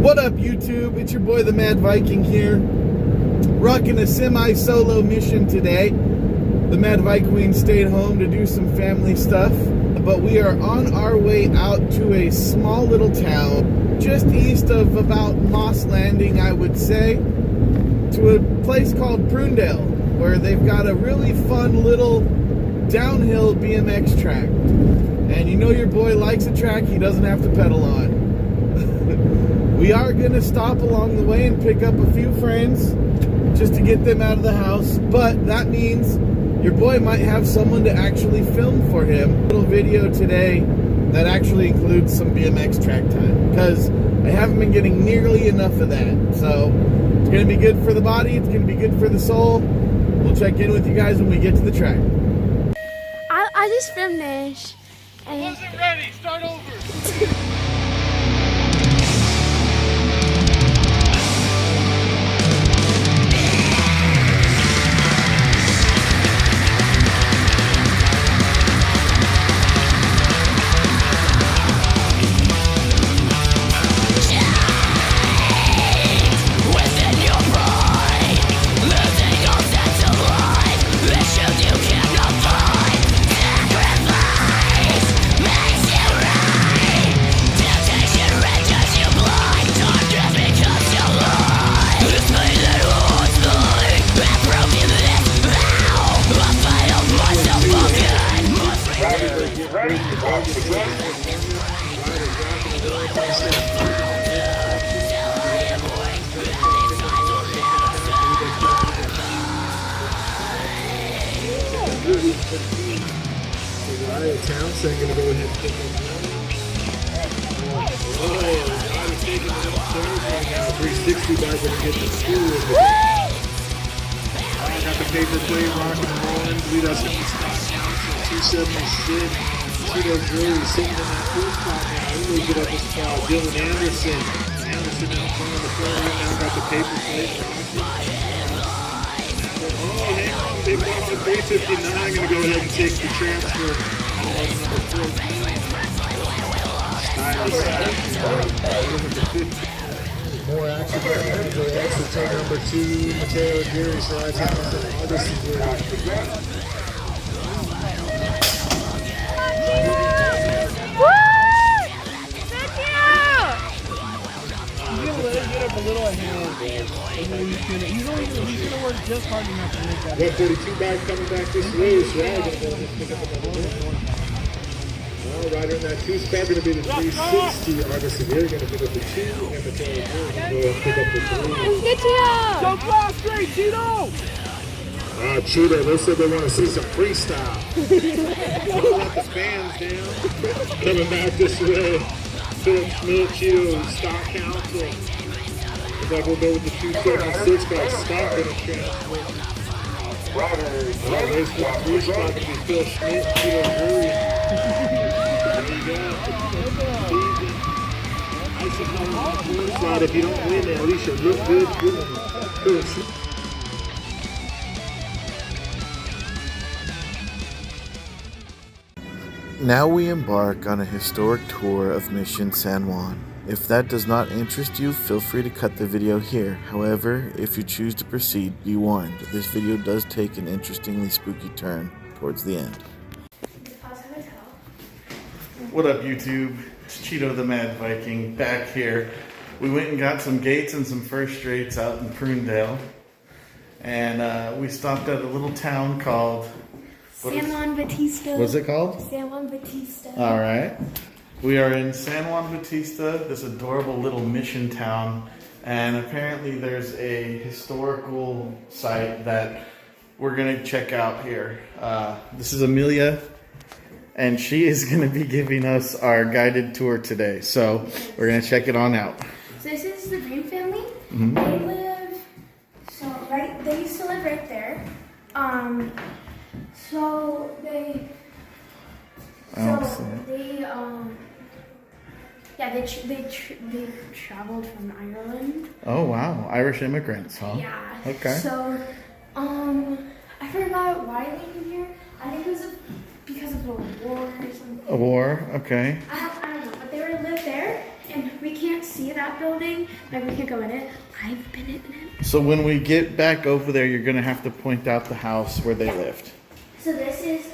What up, YouTube? It's your boy, the Mad Viking here, rocking a semi-solo mission today. The Mad Viking stayed home to do some family stuff, but we are on our way out to a small little town just east of about Moss Landing, I would say, to a place called Prunedale, where they've got a really fun little downhill BMX track. And you know your boy likes a track he doesn't have to pedal on. We are going to stop along the way and pick up a few friends just to get them out of the house, but that means your boy might have someone to actually film for him. A little video today that actually includes some BMX track time, because I haven't been getting nearly enough of that. So it's going to be good for the body, it's going to be good for the soul. We'll check in with you guys when we get to the track. I just filmed this. I wasn't ready, start over. Town, so I'm going to go ahead and pick up I'm taking it upstairs right now. 360 guys are going to get the school. I got the paper plate rocking and rolling. Lead us in the Scott Council, 276. Cheeto Drury sitting in that first spot now. He moves it up his spot. Dylan Anderson. Anderson in front of the floor right now. Got the paper plate rocking. Oh, hang on. They bought the 359. I'm going to go ahead and take the transfer. More action for exit turn number 2, Mateo Geary slides out to the other security. A little ahead, and then he's gonna work just hard enough to make that. 142 back coming back this way, so I'm gonna go and pick up another one. Well, right in that 2 spot, gonna be the 360. August Severe gonna pick up the 2, and the tail is going to go and pick up the 3. Get you! Don't blast straight, Cheeto! Cheeto, they said they want to see some freestyle. Don't let the fans down. Coming back this way, Philip Schmidt, Cheeto, Stock Council. Looks like we'll go with the 276 by Scott in a transfer. There's the 3 spot going to be Phil Schmidt, Cheeto Drury. There you go. I suppose on the 4 side, if you don't win, at least you look good. Good. Now we embark on a historic tour of Mission San Juan. If that does not interest you, feel free to cut the video here. However, if you choose to proceed, be warned, this video does take an interestingly spooky turn towards the end. What up, YouTube? It's Cheeto the Mad Viking back here. We went and got some gates and some first straights out in Prunedale. And we stopped at a little town called San Juan Batista. What's it called? San Juan Batista. All right. We are in San Juan Batista, this adorable little mission town, and apparently there's a historical site that we're going to check out here. This is Amelia, and she is going to be giving us our guided tour today, so we're going to check it on out. So this is the Green family. Mm-hmm. They used to live right there. They traveled from Ireland. Oh wow, Irish immigrants, huh? Yeah. Okay. So, I forgot why they came here. I think it was because of a war or something. A war, okay. I don't know, but they lived there, and we can't see that building, like we could go in it. I've been in it. So when we get back over there, you're gonna have to point out the house where they lived. So this is,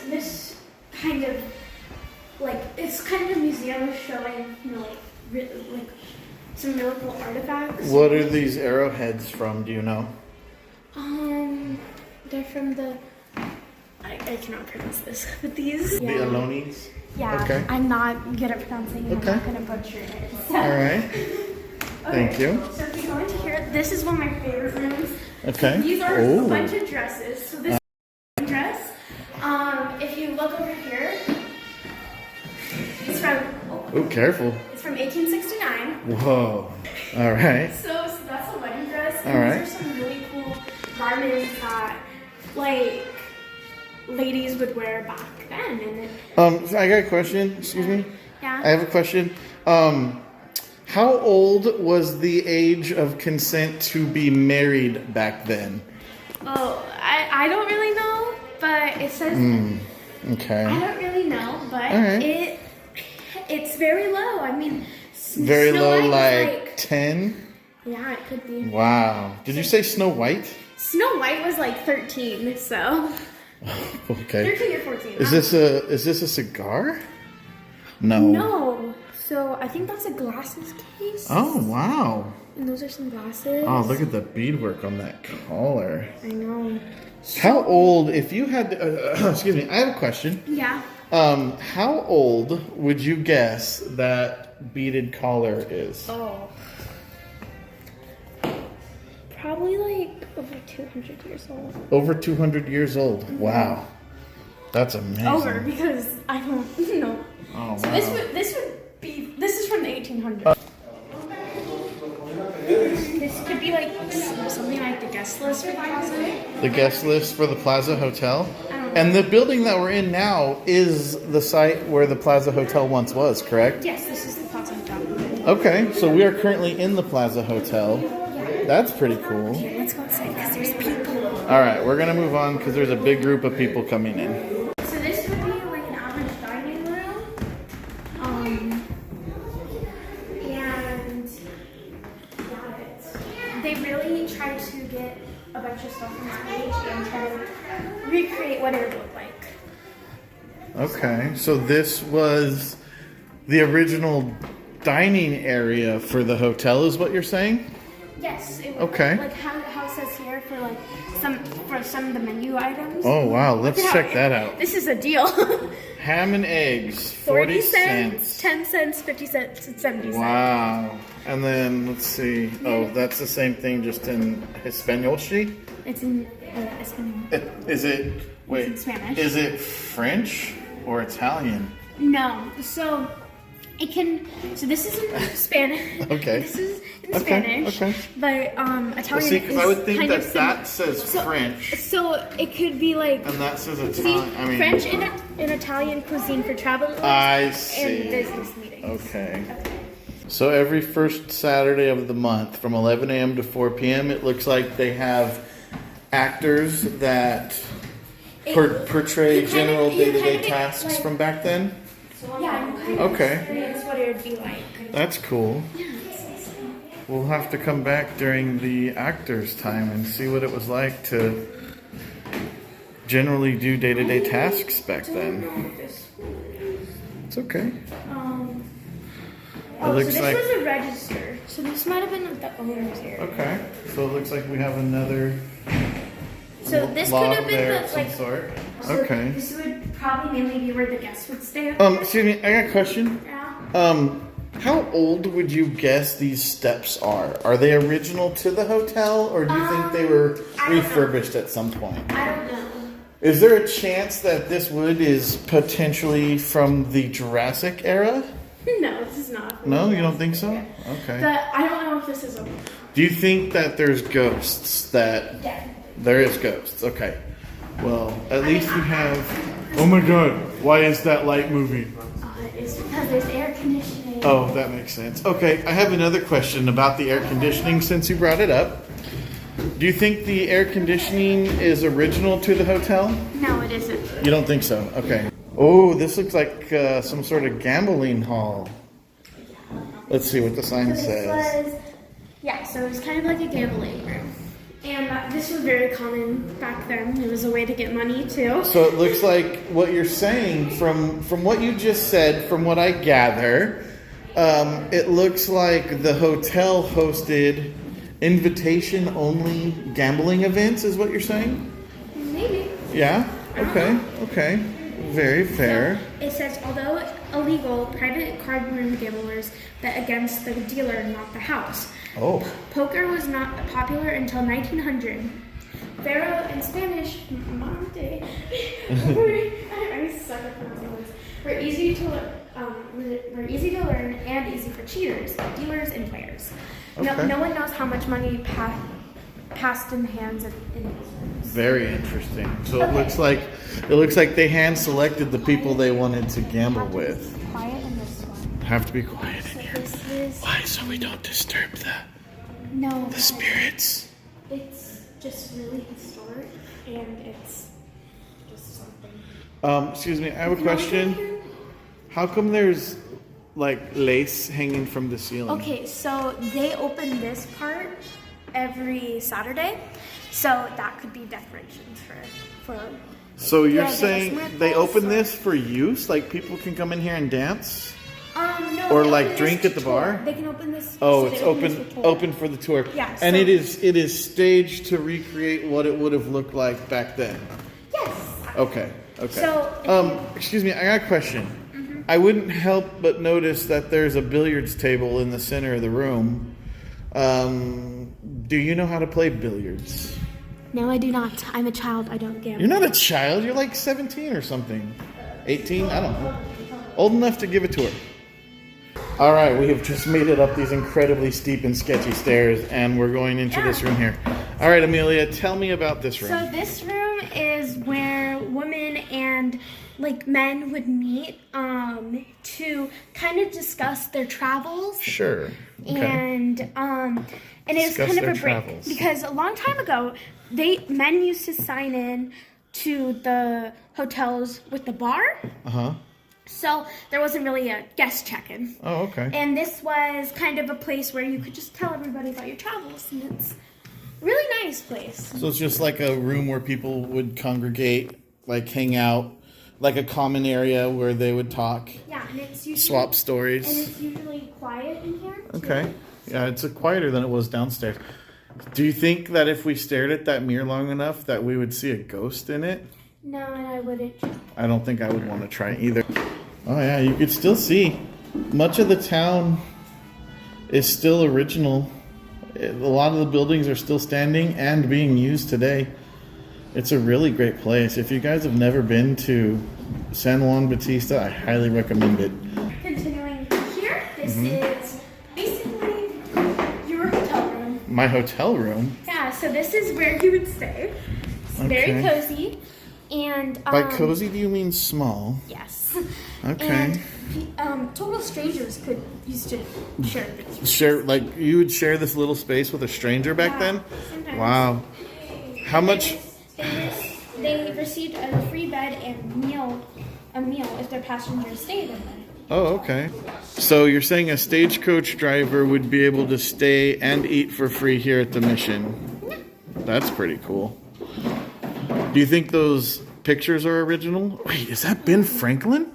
this kind of, like, it's kind of a museum showing, you know, like some really cool artifacts. What are these arrowheads from? Do you know? They're from the, I cannot pronounce this, but these. The Alonis? Yeah, Okay. I'm not good at pronouncing it. Okay. I'm not going to butcher it. So. All right. Thank you. So if you go into here, this is one of my favorite rooms. Okay. These are Ooh. a bunch of dresses. So this is dress. If you look over here, it's from. Oh, careful. It's from 1869. Whoa. All right. So that's a wedding dress. All And right. These are some really cool garments that, like, ladies would wear back then. And I got a question. Excuse me. yeah. I have a question. How old was the age of consent to be married back then? Oh, I don't really know, but it says. Okay. I don't really know, but right. it's very low. I mean, Very Snow low, White was like 10? Yeah, it could be. Wow. Did you say Snow White? Snow White was like 13, so Okay. 13 or 14. Is this a cigar? No. No. So I think that's a glasses case. Oh, wow. And those are some glasses. Oh, look at the beadwork on that collar. I know. How old, if you had, excuse me, I have a question. Yeah. How old would you guess that beaded collar is? Oh. Probably like over 200 years old. Over 200 years old. Wow. That's amazing. Over, because I don't know. Oh, So wow. this would be, this is from the 1800s. This could be like something like the guest list for the Plaza. The guest list for the Plaza Hotel. I don't know. And the building that we're in now is the site where the Plaza Hotel once was, correct? Yes, this is the Plaza Hotel. Okay, so we are currently in the Plaza Hotel. That's pretty cool. Okay, let's go outside because there's people. All right, we're going to move on because there's a big group of people coming in. So this would be like an average dining room. And yeah, they really try to get a bunch of stuff on the stage and try to recreate what it would look like. Okay, so this was the original dining area for the hotel, is what you're saying? Yes. It would, Okay. Like how it says here for like some of the menu items. Oh, wow, let's Yeah, check that out. This is a deal. Ham and eggs, 40 cents, 10 cents, 50 cents, and 70 cents. Wow. And then, let's see. Oh, that's the same thing, just in Espanol. It's in Spanish. Is it, wait, It's in Spanish. is it French or Italian? No, so it can. So this is in Spanish. Okay. This is in Okay, Spanish. okay. But Well, Italian see, because is I would think kind that of similar. that says So- French, So it could be like. and that says See, Italian. I mean, French and Italian cuisine for travelers I see. and business meetings. Okay. So every first Saturday of the month from 11 a.m. to 4 p.m., it looks like they have actors that portray you kind of- general you kind day-to-day of get, tasks like- from back then. Yeah, you kind of Okay. experience what it would be like. That's cool. We'll have to come back during the actors' time and see what it was like to generally do day-to-day tasks back then. It's okay. Oh, looks so this like- was a register. So this might have been the owner's area. Okay. So it looks like we have another So this could log have been there the of some like. sort. So Okay. This would probably mainly be where the guests would stay. Excuse me, I got a question. Yeah. How old would you guess these steps are? Are they original to the hotel, or do you think they were I don't know. refurbished at some point? I don't know. Is there a chance that this wood is potentially from the Jurassic era? No, this is not. No, you don't think so? Okay. But I don't know if this is a Do you think that there's ghosts that... dead. There is ghosts, okay. Well, at least we have... Oh my god, why is that light moving? It's because there's air conditioning. Oh, that makes sense. Okay, I have another question about the air conditioning since you brought it up. Do you think the air conditioning is original to the hotel? No, it isn't. You don't think so? Okay. Oh, this looks like some sort of gambling hall. Let's see what the sign So says. so it was kind of like a gambling room. And this was very common back then. It was a way to get money too. So it looks like what you're saying, from what you just said, from what I gather, it looks like the hotel hosted invitation-only gambling events, is what you're saying? Maybe. Yeah? Okay. Very fair. So it says, although illegal, private card room gamblers bet against the dealer, not the house. Oh. Poker was not popular until 1900. Faro in Spanish, Monte, I suck at pronouncing words, were easy to learn and easy for cheaters, dealers, and players. Okay. No one knows how much money passed in the hands in these rooms. Very interesting. So it looks like they hand selected the people they wanted to gamble with. Quiet in this one. Have to be quiet in here. This is Why? So we don't disturb the spirits. It's just really historic, and it's just something. Excuse me, I have a question. How come there's like lace hanging from the ceiling? Okay, so they open this part every Saturday, so that could be decorations for. So you're Yeah, saying there's they nipples, open or- this for use? Like people can come in here and dance? No, Or they like open drink this at the tour. bar? They can open this. Oh, so it's they open this for tour. open for the tour. Yeah, and so- it is staged to recreate what it would have looked like back then. Yes. Okay. So, Excuse me, I got a question. I wouldn't help but notice that there's a billiards table in the center of the room. Do you know how to play billiards? No, I do not. I'm a child. I don't gamble. You're not a child. You're like 17 or something. 18? I don't know. Old enough to give it to her. All right, we have just made it up these incredibly steep and sketchy stairs, and we're going into this room here. All right, Amelia, tell me about this room. So this room is where women and like men would meet to kind of discuss their travels. Sure. Okay. And it was Discuss kind of their a break travels. because a long time ago, men used to sign in to the hotels with the bar. Uh-huh. So there wasn't really a guest check-in. Oh, okay. And this was kind of a place where you could just tell everybody about your travels, and it's a really nice place. So it's just like a room where people would congregate, like hang out, like a common area where they would talk, Yeah, and it's usually swap stories. And it's usually quiet in here. too. Okay. Yeah, it's quieter than it was downstairs. Do you think that if we stared at that mirror long enough that we would see a ghost in it? No, and I wouldn't. I don't think I would want to try either. Oh yeah, you could still see much of the town is still original. A lot of the buildings are still standing and being used today. It's a really great place. If you guys have never been to San Juan Batista, I highly recommend it. Continuing here, this is basically your hotel room. My hotel room. Yeah, so this is where you would stay. It's very Okay. cozy. And By cozy, do you mean small? Yes. Okay. And total strangers used to share this. Share, like you would share this little space with a stranger back then? Sometimes. Wow. How much? They received a free bed and a meal if their passengers stayed in there. Oh, okay. So you're saying a stagecoach driver would be able to stay and eat for free here at the Mission? Yeah. That's pretty cool. Do you think those pictures are original? Wait, is that Ben Franklin?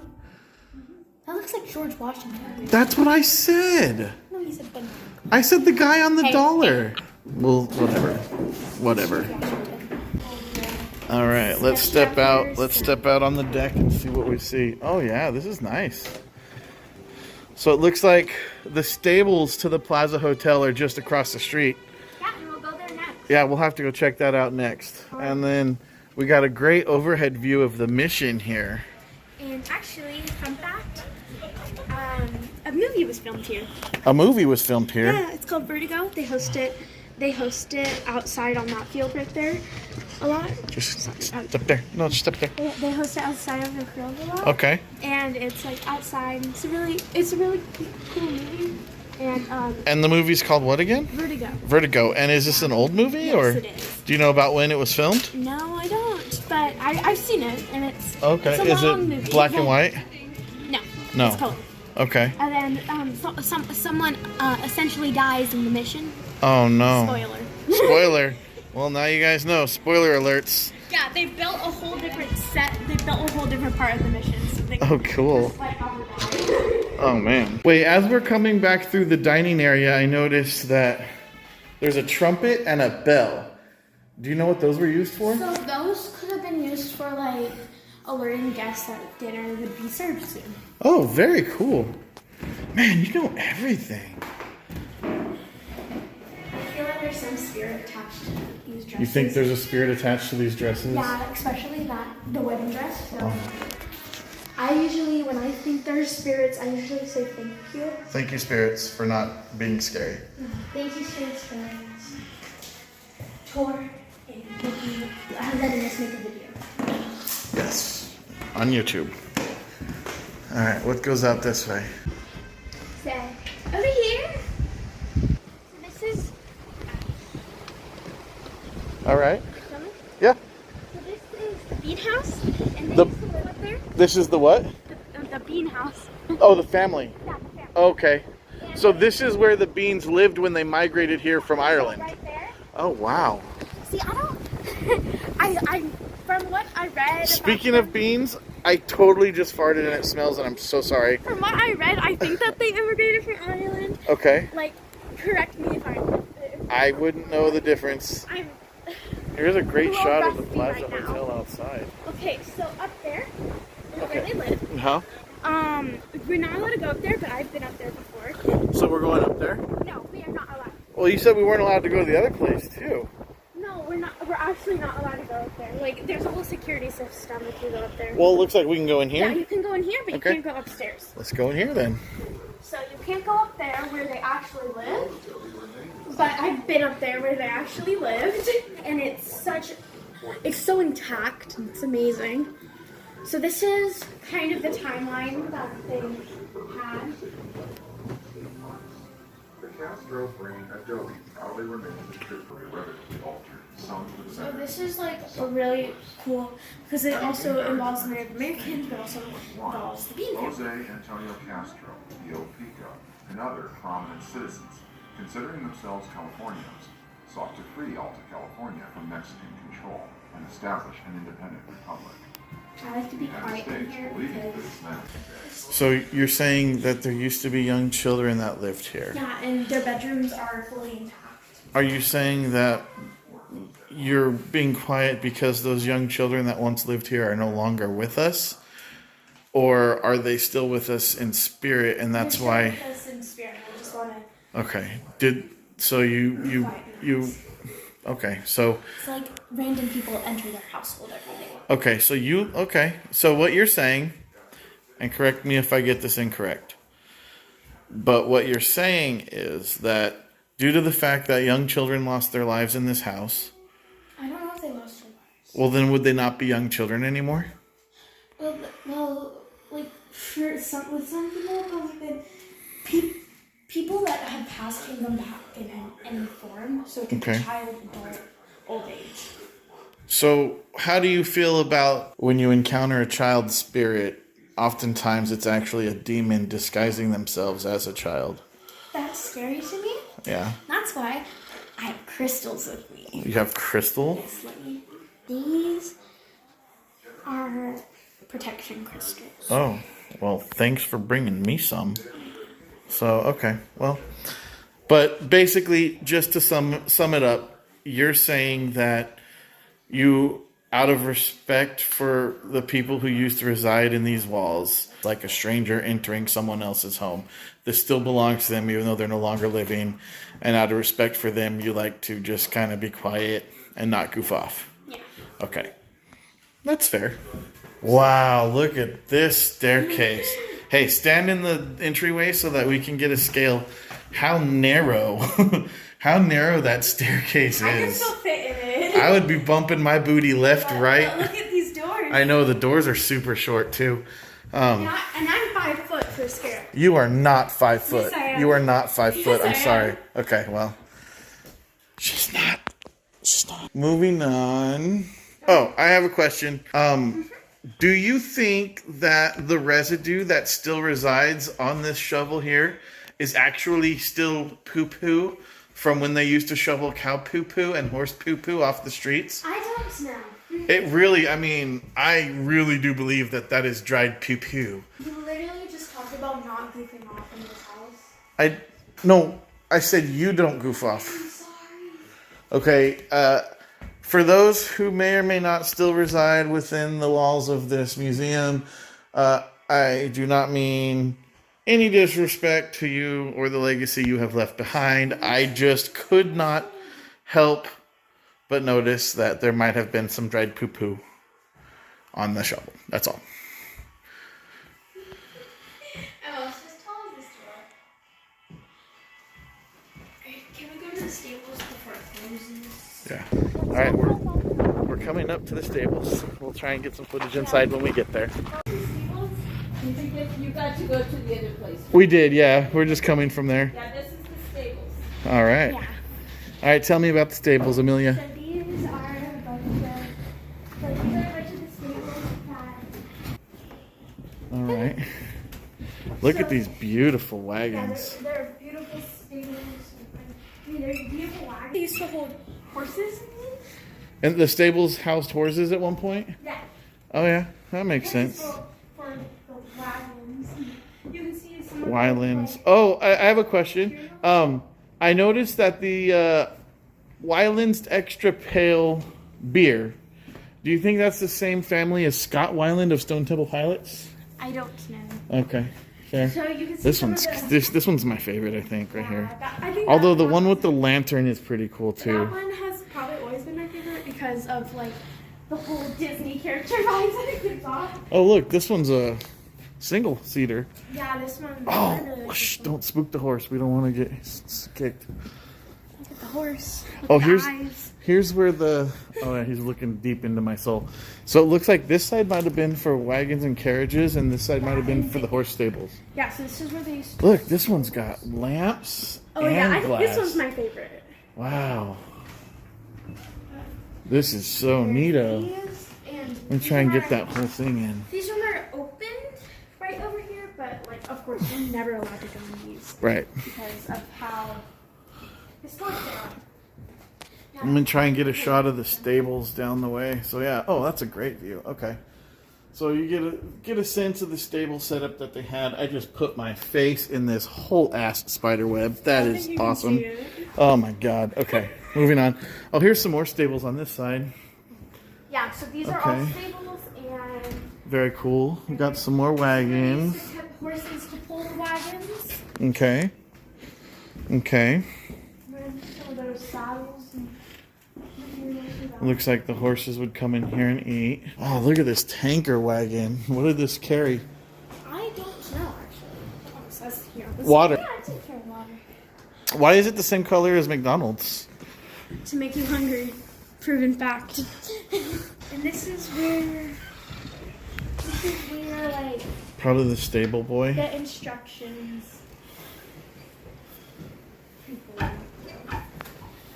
That looks like George Washington. That's what I said. No, he said Ben. I said the guy on the Hey. dollar. Well, whatever. All right, let's step out. Let's step out on the deck and see what we see. Oh yeah, this is nice. So it looks like the stables to the Plaza Hotel are just across the street. Yeah, and we'll go there next. Yeah, we'll have to go check that out next. And then we got a great overhead view of the Mission here. And actually, fun fact, a movie was filmed here. A movie was filmed here. Yeah, it's called Vertigo. They host it outside on that field right there a lot. Just step there. No, just step there. They host it outside of the field a lot. Okay. And it's like outside. It's a really cool movie. And And the movie's called what again? Vertigo. Vertigo. And is this an old movie? Yes, or it is. do you know about when it was filmed? No, I don't. But I've seen it, and it's Okay. It's a Is long it movie. black Yeah. and white? No. No. It's color. Okay. And then someone essentially dies in the mission. Oh no. Spoiler. Spoiler. Well, now you guys know. Spoiler alerts. Yeah, they built a whole different set. They built a whole different part of the mission. So they Oh, cool. just, like, have it. Oh man. Wait, as we're coming back through the dining area, I noticed that there's a trumpet and a bell. Do you know what those were used for? So those could have been used for like alerting guests that dinner would be served soon. Oh, very cool. Man, you know everything. I feel like there's some spirit attached to these dresses. You think there's a spirit attached to these dresses? Yeah, especially the wedding dress. So Oh. I usually, when I think there's spirits, I usually say thank you. Thank you, spirits, for not being scary. Thank you, spirits, for tour and letting us make a video. Yes. On YouTube. All right, what goes out this way? So, over here, this is, All right. show me. Yeah. So this is the bean house, and they The- used to live up there. This is the what? The bean house. Oh, the family. Yeah, the family. Okay. So this is where the Beans lived when they migrated here from Ireland. Right there. Oh, wow. See, I don't, I, from what I read. Speaking of beans, I totally just farted and it smells and I'm so sorry. From what I read, I think that they immigrated from Ireland. Okay. Like, correct me if I'm. I wouldn't know the difference. I'm. Here's a great A little shot of the rusty Plaza right now. Hotel outside. Okay, so up there, is Okay. where they live. Huh? We're not allowed to go up there, but I've been up there before. So we're going up there? No, we are not allowed. Well, you said we weren't allowed to go to the other place, too. No, we're not. We're actually not allowed to go up there. Like, there's a whole security system if you go up there. Well, it looks like we can go in Yeah, here. you can go in here, but Okay. you can't go upstairs. Let's go in here then. So you can't go up there where they actually live. But I've been up there where they actually lived, and it's so intact. And it's amazing. So this is kind of the timeline that they had. The Castro brain adobe probably remains irrevocably altered. Some to the So this is like a really cool, because it also involves Native Americans, but also involves the bean Jose family. Antonio Castro, Yo Pico, and other prominent citizens, considering themselves Californians, sought to free Alta California from Mexican control and establish an independent republic. I like to be The United quiet in States here believed because, this then. So you're saying that there used to be young children that lived here. yeah, and their bedrooms are fully intact. Are you saying that you're being quiet because those young children that once lived here are no longer with us? Or are they still with us in spirit and that's They're why... still with us in spirit. I just want to. Okay. Okay, so... It's like random people enter their household every day. Okay, so what you're saying, and correct me if I get this incorrect, but what you're saying is that due to the fact that young children lost their lives in this house, I don't know if they lost their lives. well then would they not be young children anymore? Well, like for some people, those been people that have passed can come back in any form. So it can be Okay. child, adult, old age. So how do you feel about when you encounter a child spirit? Oftentimes it's actually a demon disguising themselves as a child. That's scary to me. Yeah. That's why I have crystals with me. You have crystal? Yes, let me. These are protection crystals. Oh, well, thanks for bringing me some. So, okay, well, but basically, just to sum it up, you're saying that you, out of respect for the people who used to reside in these walls, like a stranger entering someone else's home, this still belongs to them even though they're no longer living, and out of respect for them, you like to just kind of be quiet and not goof off. Yeah. Okay. That's fair. Wow, look at this staircase. Hey, stand in the entryway so that we can get a scale. How narrow, how narrow that staircase I can is. still fit in it. I would be bumping my booty left, But right. look at these doors. I know the doors are super short too. Yeah, and I'm 5 foot for scale. You are not 5 foot. I am. You are not 5 foot. Yes, I'm I sorry. am. Okay, well. She's not. Moving on. Oh, I have a question. Do you think that the residue that still resides on this shovel here is actually still poo-poo from when they used to shovel cow poo-poo and horse poo-poo off the streets? I don't know. It really, I mean, I really do believe that that is dried poo-poo. You literally just talked about not goofing off in this house. No, I said you don't goof off. I'm sorry. Okay, for those who may or may not still reside within the walls of this museum, I do not mean any disrespect to you or the legacy you have left behind. I just could not help but notice that there might have been some dried poo-poo on the shovel. That's all. Oh, let's just tell us this story. Can we go to the stables before it closes? Yeah. All right, we're coming up to the stables. We'll try and get some footage inside when we get there. You got to go to the other place. We did, yeah. We're just coming from there. Yeah, this is the stables. All right. Yeah. All right, tell me about the stables, Amelia. So these are a bunch of the stables that... All right. Look at these beautiful Yeah, wagons. they're beautiful stables. I mean, they're beautiful wagons. They used to hold horses in them. And the stables housed horses at one point? Yeah. Oh, yeah. That makes sense. For the wagons. You can see some of Wylands. them, Oh, I have a question. I noticed that the Wylands Extra Pale beer, do you think that's the same family as Scott Weiland of Stone Temple Pilots? I don't know. Okay, fair. So you can see This some one's of the, this one's my favorite, I think, right here. I think Although that the one with the lantern is pretty cool that too. one has probably always been my favorite because of like the whole Disney character vibes that it gives off. Oh, look, this one's a single seater. Yeah, this one. Oh, I really like shh, this one. don't spook the horse. We don't want to get kicked. Look at the horse. Look Oh, at the eyes. here's where the, oh yeah, he's looking deep into my soul. So it looks like this side might have been for wagons and carriages, and this side might have been for the horse stables. Yeah, so this is where they used to. Look, this one's got lamps Oh and yeah, I think glass. this one's my favorite. Wow. This is so neato. These and Let me try and get that whole thing in. These ones are opened right over here, but like of course you're never allowed to go in these Right. because of how historic they are. I'm gonna try and get a shot of the stables down the way. So yeah, oh, that's a great view. Okay, so you get a sense of the stable setup that they had. I just put my face in this whole ass spider web. That is awesome. Oh my god. Okay, moving on. Oh, here's some more stables on this side. Yeah, so these are all Okay. stables and Very cool. We got some more wagons. they kept horses to pull the wagons. Okay. Okay. And then some of those saddles and materials for that. Looks like the horses would come in here and eat. Oh, look at this tanker wagon. What did this carry? I don't know actually. Oh, it says here. Water. Yeah, it's a of water. Why is it the same color as McDonald's? To make you hungry. Proven fact. And this is where like Probably the stable boy. the instructions.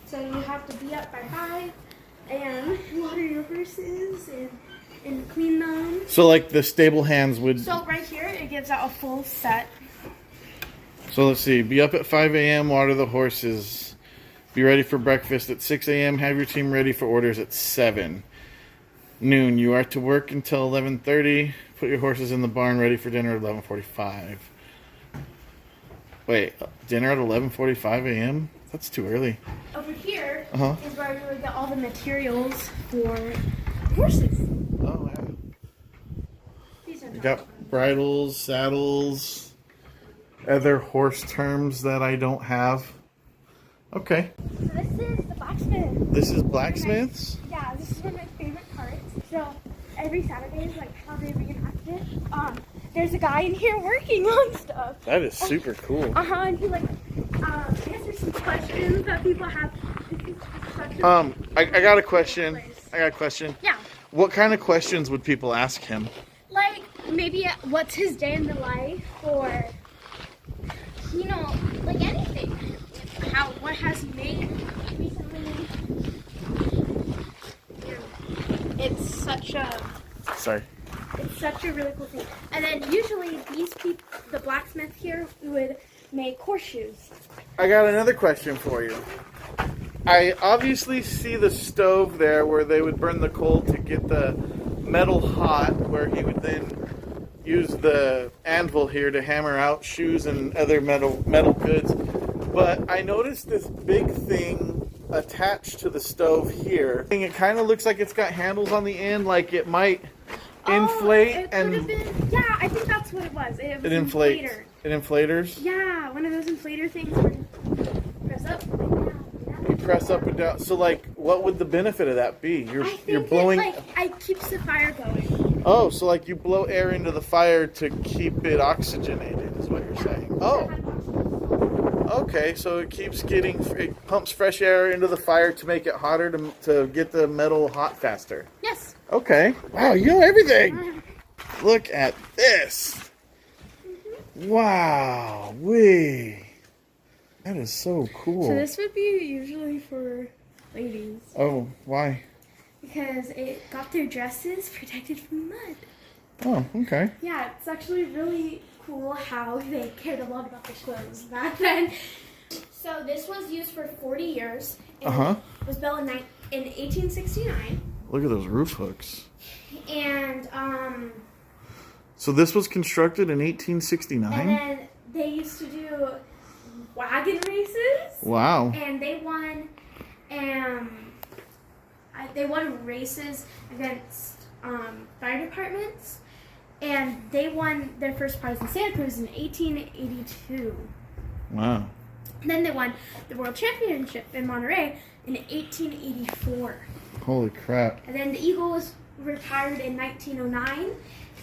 So you have to be up by 5 and water your horses and clean them. So like the stable hands would. So right here it gives out a full set. So let's see. Be up at 5 a.m. Water the horses. Be ready for breakfast at 6 a.m. Have your team ready for orders at 7 noon. You are to work until 11:30. Put your horses in the barn ready for dinner at 11:45. Wait, dinner at 11:45 a.m.? That's too early. Over here Uh-huh. is where you would get all the materials for horses. Oh, yeah. These are You not got bridles, saddles, other horse terms that I don't have. Okay. So this is the blacksmith. This is blacksmiths? Yeah, this is one of my favorite parts. So every Saturday is like how they reenact it. There's a guy in here working on stuff. That is super cool. And he like answers some questions that people have. I got a question. Yeah. What kind of questions would people ask him? Like maybe what's his day in the life, or you know, like anything. What has he made recently? It's such a. Sorry. such a really cool thing. And then usually these people, the blacksmith here, would make horseshoes. I got another question for you. I obviously see the stove there where they would burn the coal to get the metal hot, where he would then use the anvil here to hammer out shoes and other metal goods. But I noticed this big thing attached to the stove here. It kind of looks like it's got handles on the end, like it might inflate. It could have been. Yeah, I think that's what it was. It was inflates. inflator. It inflators? Yeah, one of those inflator things where you press up and down. You press up and down. So, like, what would the benefit of that be? You're blowing. It keeps the fire going. Oh, so like you blow air into the fire to keep it oxygenated, is what you're saying. Oh. Okay, so it pumps fresh air into the fire to make it hotter to get the metal hot faster. Yes. Okay. Wow, you know everything. Look at this. Wow. That is so cool. So this would be usually for ladies. Oh, why? Because it got their dresses protected from mud. Oh, okay. Yeah, it's actually really cool how they cared a lot about their clothes back then. So this was used for 40 years. And It was built in 1869. Look at those roof hooks. And So this was constructed in 1869? and then they used to do wagon races. Wow. And they won races against fire departments. And they won their first prize in Santa Cruz in 1882. Wow. And then they won the World Championship in Monterey in 1884. Holy crap. And then the Eagle was retired in 1909,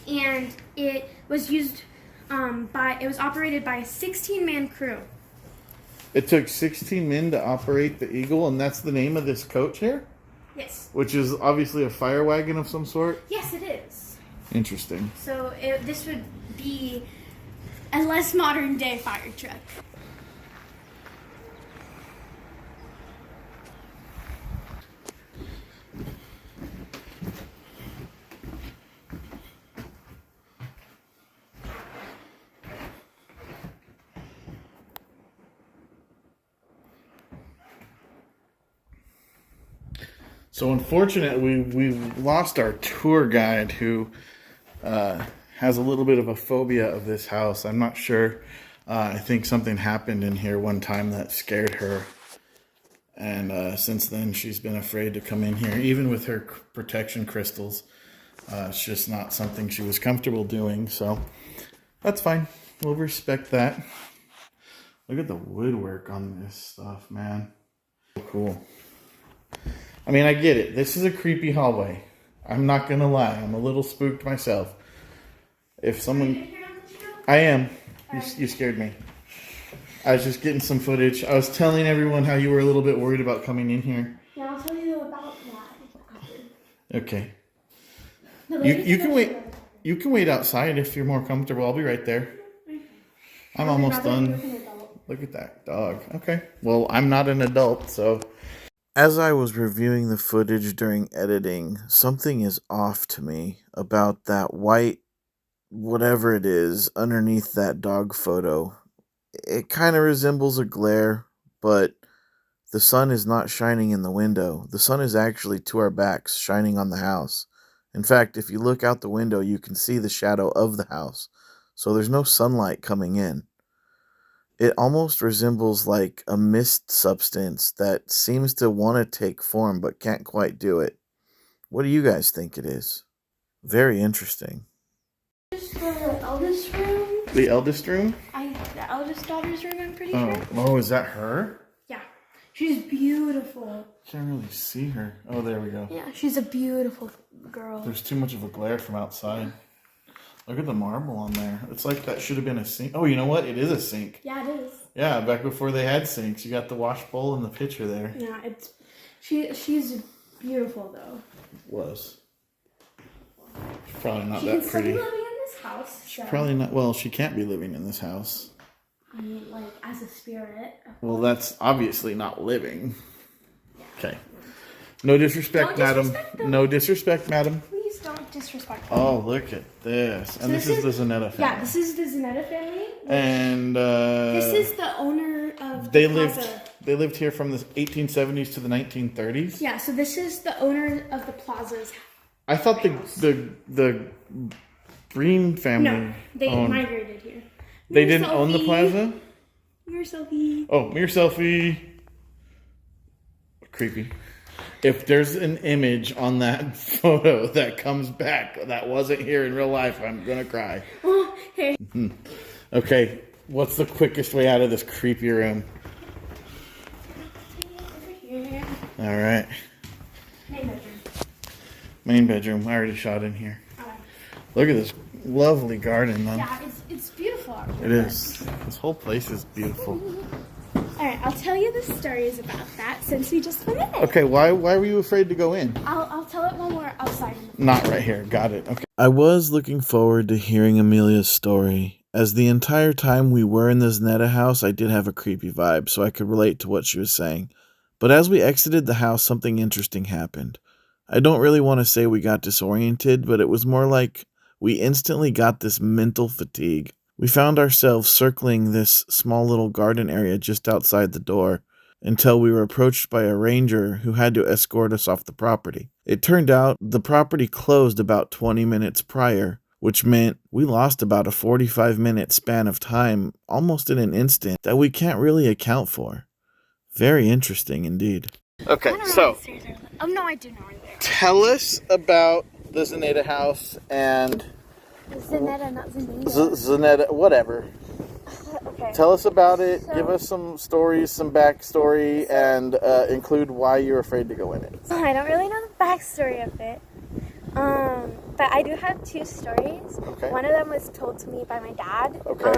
and it was used it was operated by a 16-man crew. It took 16 men to operate the Eagle, and that's the name of this coach here? Yes. Which is obviously a fire wagon of some sort? Yes, it is. Interesting. So this would be a less modern day fire truck. So unfortunately, we lost our tour guide who has a little bit of a phobia of this house. I'm not sure. I think something happened in here one time that scared her. And since then, she's been afraid to come in here, even with her protection crystals. It's just not something she was comfortable doing. So that's fine. We'll respect that. Look at the woodwork on this stuff, man. So cool. I mean, I get it. This is a creepy hallway. I'm not going to lie. I'm a little spooked myself. If someone... I am. You scared me. I was just getting some footage. I was telling everyone how you were a little bit worried about coming in here. Yeah, I'll tell you about that. Okay. You can wait. You can wait outside if you're more comfortable. I'll be right there. I'm almost done. Look at that dog. Okay. Well, I'm not an adult, so... As I was reviewing the footage during editing, something is off to me about that white, whatever it is, underneath that dog photo. It kind of resembles a glare, but the sun is not shining in the window. The sun is actually to our backs, shining on the house. In fact, if you look out the window, you can see the shadow of the house. So there's no sunlight coming in. It almost resembles like a mist substance that seems to want to take form but can't quite do it. What do you guys think it is? Very interesting. Just the eldest room. The eldest room? The eldest daughter's room, I'm pretty sure. Oh, is that her? Yeah. She's beautiful. Can't really see her. Oh, there we go. Yeah, she's a beautiful girl. There's too much of a glare from outside. Look at the marble on there. It's like that should have been a sink. Oh, you know what? It is a sink. Yeah, it is. Yeah, back before they had sinks. You got the wash bowl in the picture there. Yeah, she's beautiful though. Was. She's probably not She that can still be pretty. living in this house. So. Probably not. Well, she can't be living in this house. I mean, like, as a spirit. Well, that's obviously not living. Okay. No disrespect, Don't madam. disrespect them. No disrespect, madam. Please don't disrespectful. Oh, look at this. And this is the Zanetta family. Yeah, this is the Zanetta family. And This is the owner of they the lived plaza. they lived here from the 1870s to the 1930s. Yeah, so this is the owner of the plaza's house. I thought the Green family No, they owned. migrated here. They didn't own the plaza? Mirror selfie. Oh, mirror selfie. Creepy. If there's an image on that photo that comes back that wasn't here in real life, I'm gonna cry. Oh, hey. Okay, what's the quickest way out of this creepy room? Here. All right, Main bedroom. main bedroom. I already shot in here. Okay. Look at this lovely garden, man. Yeah, it's beautiful out here. It is. This whole place is beautiful. Alright, I'll tell you the stories about that since we just went in. Okay, why were you afraid to go in? I'll tell it when we're outside. Not right here. Got it. Okay. I was looking forward to hearing Amelia's story, as the entire time we were in this Netta house, I did have a creepy vibe, so I could relate to what she was saying. But as we exited the house, something interesting happened. I don't really want to say we got disoriented, but it was more like we instantly got this mental fatigue. We found ourselves circling this small little garden area just outside the door until we were approached by a ranger who had to escort us off the property. It turned out the property closed about 20 minutes prior, which meant we lost about a 45-minute span of time almost in an instant that we can't really account for. Very interesting indeed. Okay, so Oh no, I do know where they are. tell us about the Zanetta house and Zanetta, not Zanetta. Zanetta, whatever. Okay. Tell us about it. So- Give us some stories, some backstory, and include why you're afraid to go in it. I don't really know the backstory of it. But I do have two stories. Okay. One of them was told to me by my dad. Okay.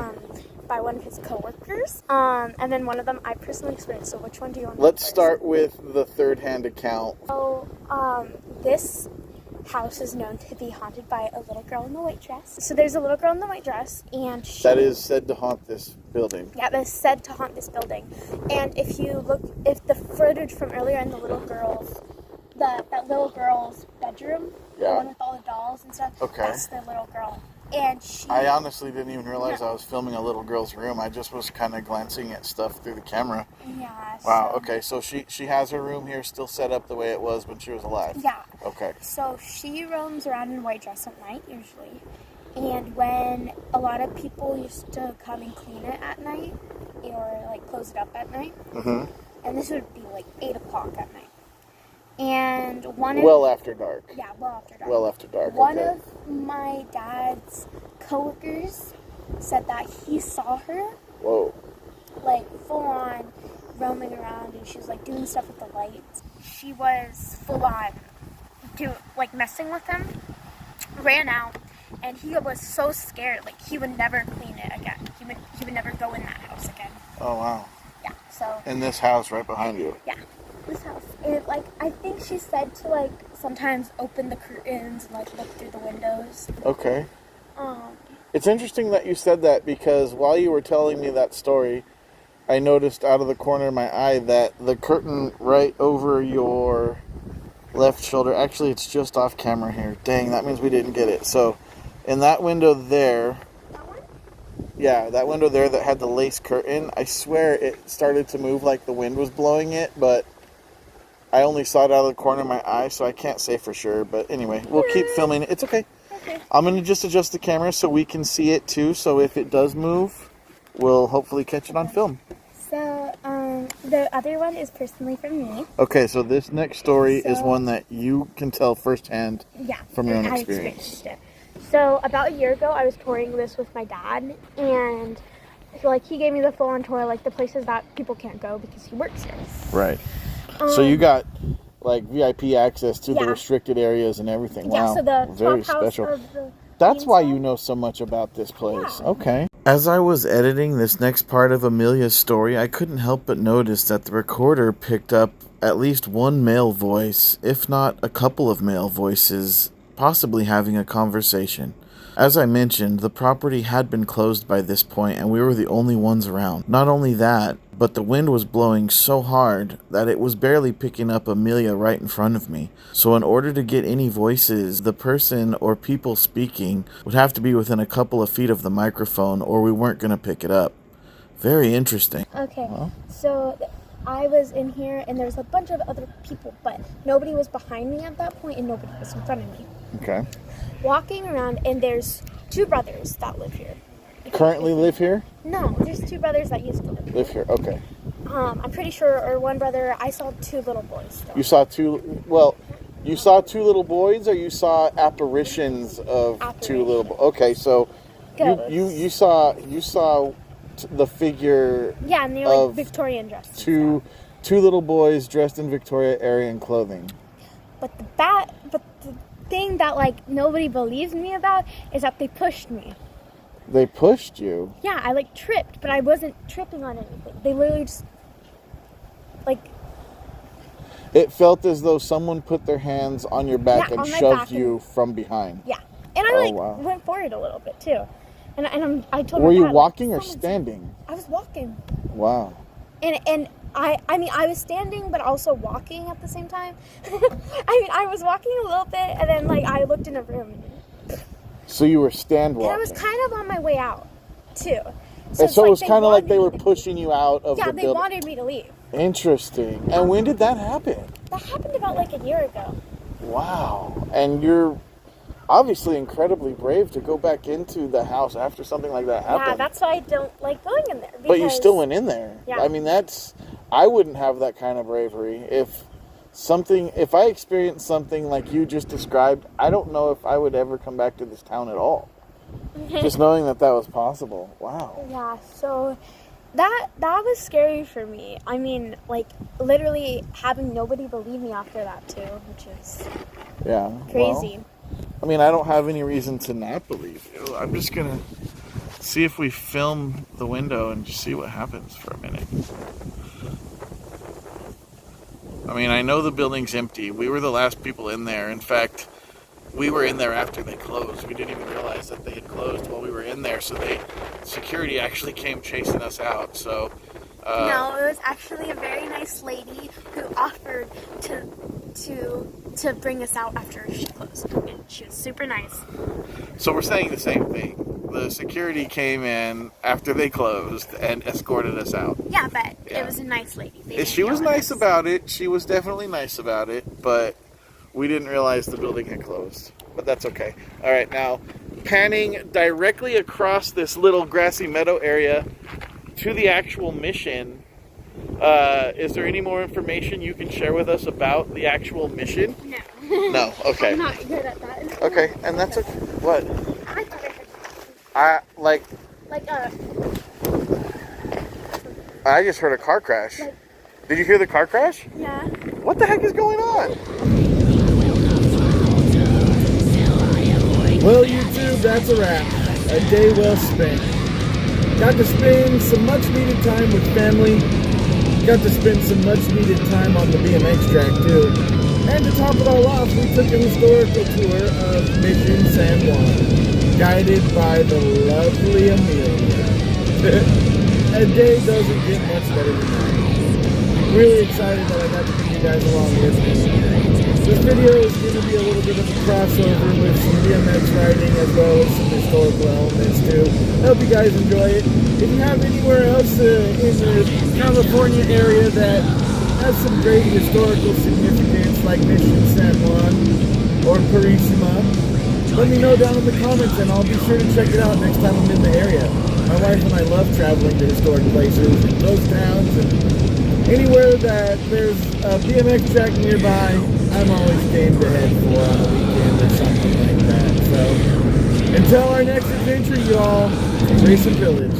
By one of his coworkers. And then one of them I personally experienced. So which one do you want? Let's first? start with the third-hand account. So, this house is known to be haunted by a little girl in the white dress. So there's a little girl in the white dress, and she... That is said to haunt this building. Yeah, that's said to haunt this building. And if the footage from earlier in the little girl's, that little girl's bedroom, the Yeah. one with all the dolls and stuff, Okay. that's the little girl. And she... I honestly didn't even realize I was filming a little girl's room. I just was kind of glancing at stuff through the camera. Yeah. Wow, so- okay, so she has her room here still set up the way it was when she was alive. Yeah. Okay. So she roams around in a white dress at night, usually. And when a lot of people used to come and clean it at night, or like close it up at night, and this would be like 8 o'clock at night. And Well after dark. Yeah, well after dark. Well after dark, One okay. of my dad's coworkers said that he saw her, Whoa. like full on roaming around, and she was like doing stuff with the lights. She was full on messing with him, ran out, and he was so scared, like he would never clean it again. He would never go in that house again. Oh, wow. Yeah, so In this house right behind you. yeah, this house. And I think she said to sometimes open the curtains and look through the windows. Okay. Um, It's interesting that you said that because while you were telling me that story, I noticed out of the corner of my eye that the curtain right over your left shoulder, actually it's just off camera here. Dang, that means we didn't get it. So in that window there, that one? yeah, that window there that had the lace curtain, I swear it started to move like the wind was blowing it, but I only saw it out of the corner of my eye, so I can't say for sure. But anyway, we'll keep filming it. It's okay. Okay. I'm going to just adjust the camera so we can see it too, so if it does move, we'll hopefully catch it on film. So, the other one is personally from me. Okay, so this next story is So- one that you can tell firsthand Yeah. from your own I experience. experienced it. So, about a year ago, I was touring this with my dad, and he gave me the full-on tour, the places that people can't go because he works here. Right. So you got VIP access to Yeah. the restricted areas and everything. Yeah, wow. so the Very top house special. of the That's why inside- you know so much about this place. Yeah. Okay. As I was editing this next part of Amelia's story, I couldn't help but notice that the recorder picked up at least one male voice, if not a couple of male voices, possibly having a conversation. As I mentioned, the property had been closed by this point and we were the only ones around. Not only that, but the wind was blowing so hard that it was barely picking up Amelia right in front of me. So in order to get any voices, the person or people speaking would have to be within a couple of feet of the microphone or we weren't going to pick it up. Very interesting. Okay, so I was in here and there's a bunch of other people, but nobody was behind me at that point and nobody was in front of me. Okay. Walking around, and there's 2 brothers that live here. Currently live here? No, there's 2 brothers that used to live here. Live here, okay. I'm pretty sure, or one brother, I saw 2 little boys. Though. You saw 2, you saw 2 little boys or you saw apparitions of 2 little boys? Okay, so you saw the figure. Yeah, and they're like Victorian dresses. Two little boys dressed in Victorian clothing. But the thing that like nobody believes me about is that they pushed me. They pushed you? Yeah, I like tripped, but I wasn't tripping on anything. They literally just like. It felt as though someone put their hands on your back and shoved you from behind. Yeah, and I went forward a little bit too. And I told. Were you walking or standing? I was walking. Wow. And I mean I was standing but also walking at the same time. I was walking a little bit and then like I looked in a room. So you were stand walking. And I was kind of on my way out too. So it was kind of like they were pushing you out of the building. Yeah, they wanted me to leave. Interesting. And when did that happen? That happened about like a year ago. Wow. And you're obviously incredibly brave to go back into the house after something like that happened. Yeah, that's why I don't like going in there. But you still went in there. Yeah. I mean, I wouldn't have that kind of bravery. If I experienced something like you just described, I don't know if I would ever come back to this town at all. Just knowing that was possible. Wow. Yeah, so that was scary for me. I mean, like, literally having nobody believe me after that, too, which is crazy. Well, I mean, I don't have any reason to not believe you. I'm just going to see if we film the window and just see what happens for a minute. I mean, I know the building's empty. We were the last people in there. In fact, we were in there after they closed. We didn't even realize that they had closed while we were in there. So security actually came chasing us out. So no, it was actually a very nice lady who offered to bring us out after she closed. And she was super nice. So we're saying the same thing. The security came in after they closed and escorted us out. Yeah, but it was a nice lady. She was nice about it. She was definitely nice about it, but we didn't realize the building had closed. But that's okay. All right, now panning directly across this little grassy meadow area to the actual mission. Is there any more information you can share with us about the actual mission? No. No, okay. I'm not good at that. Okay, and that's okay. What? I thought I heard I just heard a car crash. Did you hear the car crash? Yeah. What the heck is going on? Well, YouTube, that's a wrap. A day well spent. Got to spend some much needed time with family. Got to spend some much needed time on the BMX track too. And to top it all off, we took a historical tour of Mission San Juan, guided by the lovely Amelia. A day doesn't get much better than that. Really excited that I got to bring you guys along with me. This video is going to be a little bit of a crossover with some BMX riding as well as some historical elements too. I hope you guys enjoy it. If you have anywhere else in the California area that has some great historical significance like Mission San Juan or Purísima, let me know down in the comments and I'll be sure to check it out next time I'm in the area. My wife and I love traveling to historic places and ghost towns and anywhere that there's a BMX track nearby. I'm always game to head for on a weekend or something like that. So until our next adventure, y'all, race and pillage.